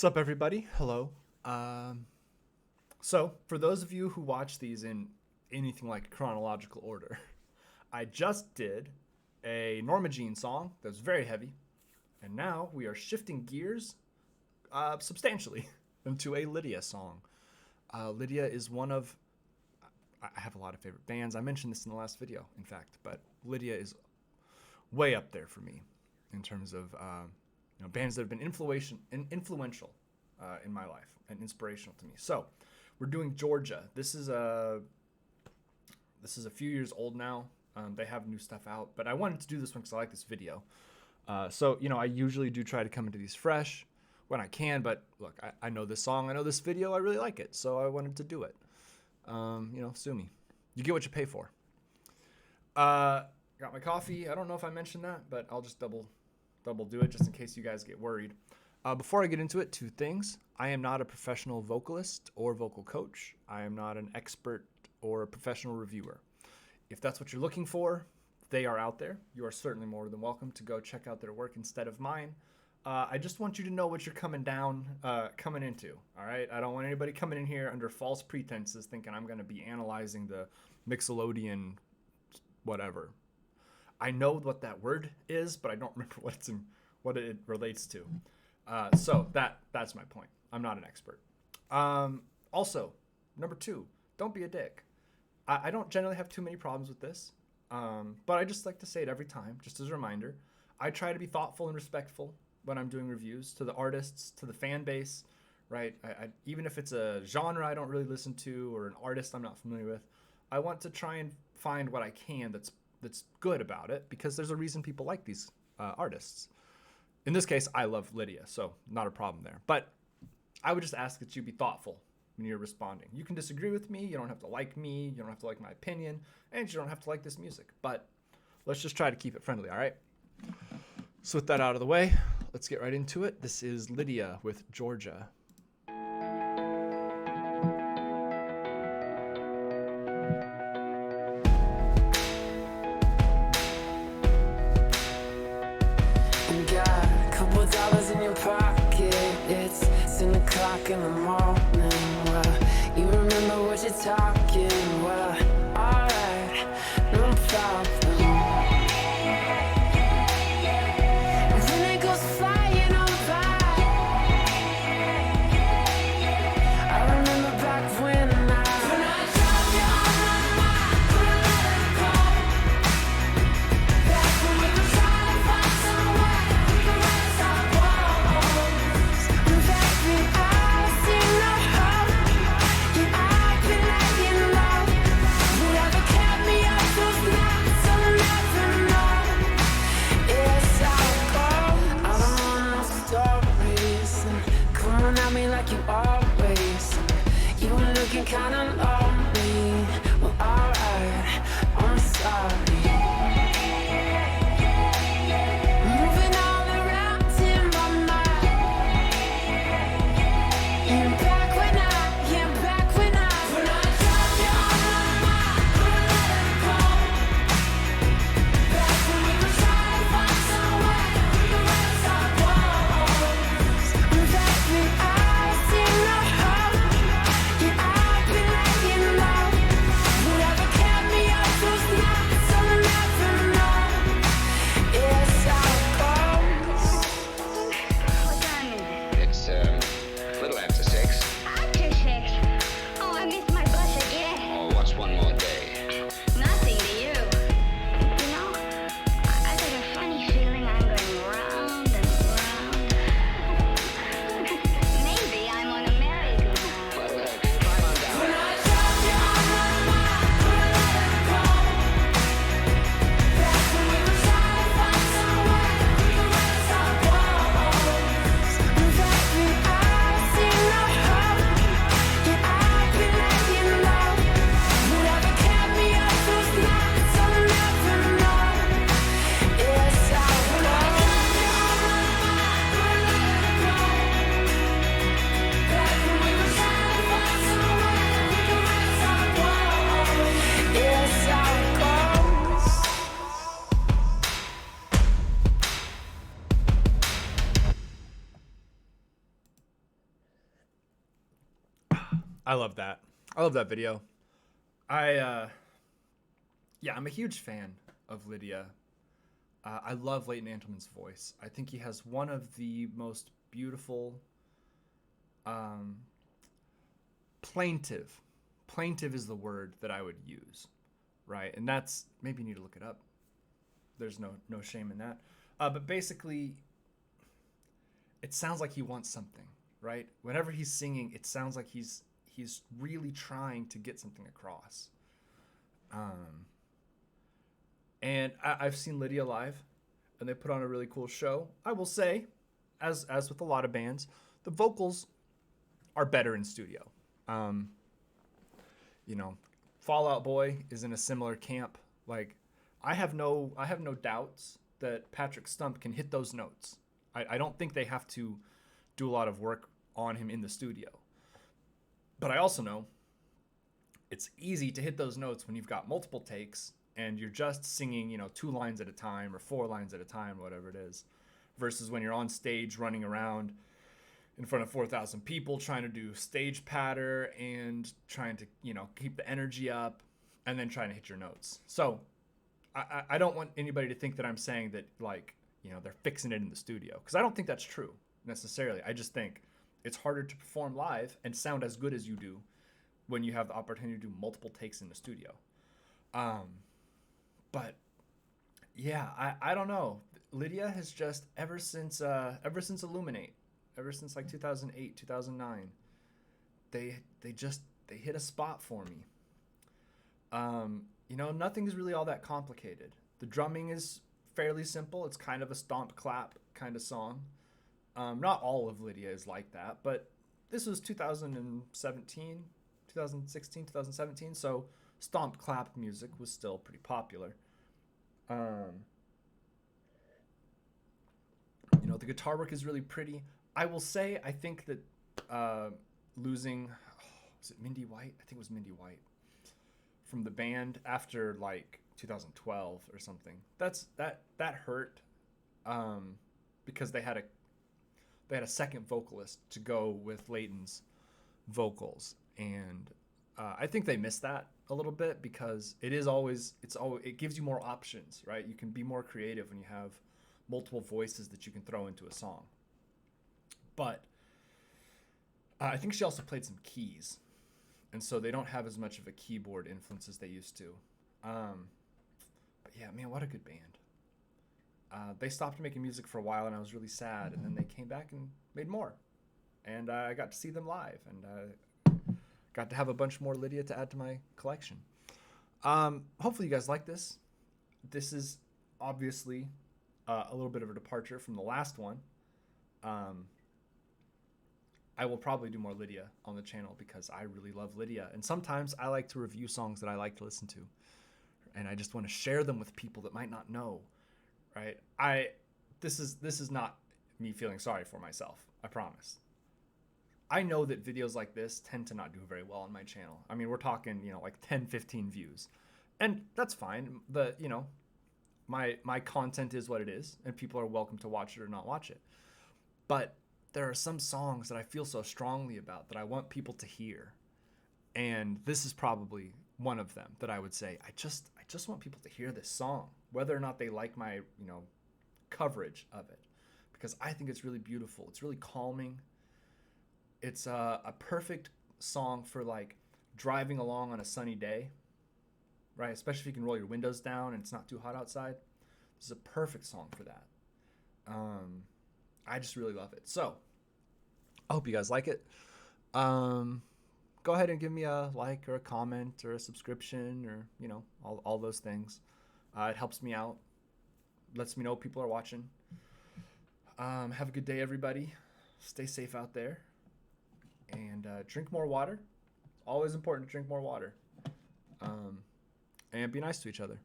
What's up, everybody? Hello. So, for those of you who watch these in anything like chronological order, I just did a Norma Jean song that was very heavy, and now we are shifting gears substantially into a LYDIA song. LYDIA is one of, I have a lot of favorite bands. I mentioned this in the last video, in fact, but LYDIA is way up there for me in terms of bands that have been influential in my life and inspirational to me. So we're doing Georgia. This is a few years old now. They have new stuff out, but I wanted to do this one because I like this video. So I usually do try to come into these fresh when I can, but look, I know this song, I know this video, I really like it, so I wanted to do it. Sue me. You get what you pay for. Got my coffee. I don't know if I mentioned that, but I'll just double do it just in case you guys get worried. Before I get into it, two things. I am not a professional vocalist or vocal coach. I am not an expert or a professional reviewer. If that's what you're looking for, they are out there. You are certainly more than welcome to go check out their work instead of mine. I just want you to know what you're coming into, all right? I don't want anybody coming in here under false pretenses thinking I'm going to be analyzing the Mixolydian whatever. I know what that word is, but I don't remember what it relates to. So that's my point. I'm not an expert. Also, number two, don't be a dick. I don't generally have too many problems with this, but I just like to say it every time, just as a reminder. I try to be thoughtful and respectful when I'm doing reviews to the artists, to the fan base, right? Even if it's a genre I don't really listen to or an artist I'm not familiar with, I want to try and find what I can that's good about it, because there's a reason people like these artists. In this case, I love LYDIA, so not a problem there. But I would just ask that you be thoughtful when you're responding. You can disagree with me, you don't have to like me, you don't have to like my opinion, and you don't have to like this music. But let's just try to keep it friendly, all right? So with that out of the way, let's get right into it. This is LYDIA with Georgia. In your pocket, it's 10 o'clock in the morning. Well, you remember what you're talking. Well, alright, no problem. When it goes flying on by, I remember back when I dropped you on my mind, couldn't let it go. Back when we were trying to find some way we could raise our walls. Baby, I've seen the hope, and I've been laying low. Whatever kept me up those nights, I'll never know. It's all gold. I don't want no stories, and coming at me like you always. You were looking kinda lonely. Well, alright, I'm sorry. Moving all around in my mind. You're back when I dropped you on my mind, couldn't let it go. Back when we were trying to find some way we could raise our walls. Baby, I've seen the hope, and I've been laying I love that. I love that video. I'm a huge fan of Lydia. I love Leighton Antleman's voice. I think he has one of the most beautiful, um, plaintive. Plaintive is the word that I would use, right? And that's, maybe you need to look it up. There's no shame in that. But basically, it sounds like he wants something, right? Whenever he's singing, it sounds like he's really trying to get something across. And I've seen Lydia live, and they put on a really cool show. I will say, as with a lot of bands, the vocals are better in studio. You know, Fall Out Boy is in a similar camp. Like, I have no doubts that Patrick Stump can hit those notes. I don't think they have to do a lot of work on him in the studio. But I also know it's easy to hit those notes when you've got multiple takes and you're just singing, 2 lines at a time or 4 lines at a time, whatever it is, versus when you're on stage running around in front of 4,000 people trying to do stage patter and trying to, keep the energy up and then trying to hit your notes. So I don't want anybody to think that I'm saying that, like, they're fixing it in the studio, because I don't think that's true necessarily. I just think it's harder to perform live and sound as good as you do when you have the opportunity to do multiple takes in the studio. But yeah, I don't know. Lydia has just, ever since Illuminate, ever since like 2008, 2009, they hit a spot for me. Nothing's really all that complicated. The drumming is fairly simple. It's kind of a stomp clap kind of song. Not all of Lydia is like that, but this was 2017, 2016, 2017, so stomp clap music was still pretty popular. The guitar work is really pretty. I will say, I think that losing, was it Mindy White? I think it was Mindy White from the band after like 2012 or something. That hurt, because they had a second vocalist to go with Leighton's vocals, and I think they missed that a little bit, because it gives you more options, right? You can be more creative when you have multiple voices that you can throw into a song. But I think she also played some keys, and so they don't have as much of a keyboard influence as they used to. But yeah, man, what a good band. They stopped making music for a while, and I was really sad, and then they came back and made more, and I got to see them live, and got to have a bunch more Lydia to add to my collection. Hopefully you guys like this. This is obviously a little bit of a departure from the last one. I will probably do more Lydia on the channel, because I really love Lydia, and sometimes I like to review songs that I like to listen to, and I just want to share them with people that might not know, right? This is not me feeling sorry for myself, I promise. I know that videos like this tend to not do very well on my channel. I mean, we're talking, like 10, 15 views, and that's fine. My content is what it is, and people are welcome to watch it or not watch it. But there are some songs that I feel so strongly about that I want people to hear, and this is probably one of them that I would say I just want people to hear this song, whether or not they like my coverage of it, because I think it's really beautiful. It's really calming. It's a perfect song for like driving along on a sunny day, right? Especially if you can roll your windows down and it's not too hot outside. This is a perfect song for that. I just really love it. So I hope you guys like it. Go ahead and give me a like or a comment or a subscription, or all those things. It helps me out, lets me know people are watching. Have a good day, everybody. Stay safe out there, and drink more water. It's always important to drink more water, and be nice to each other.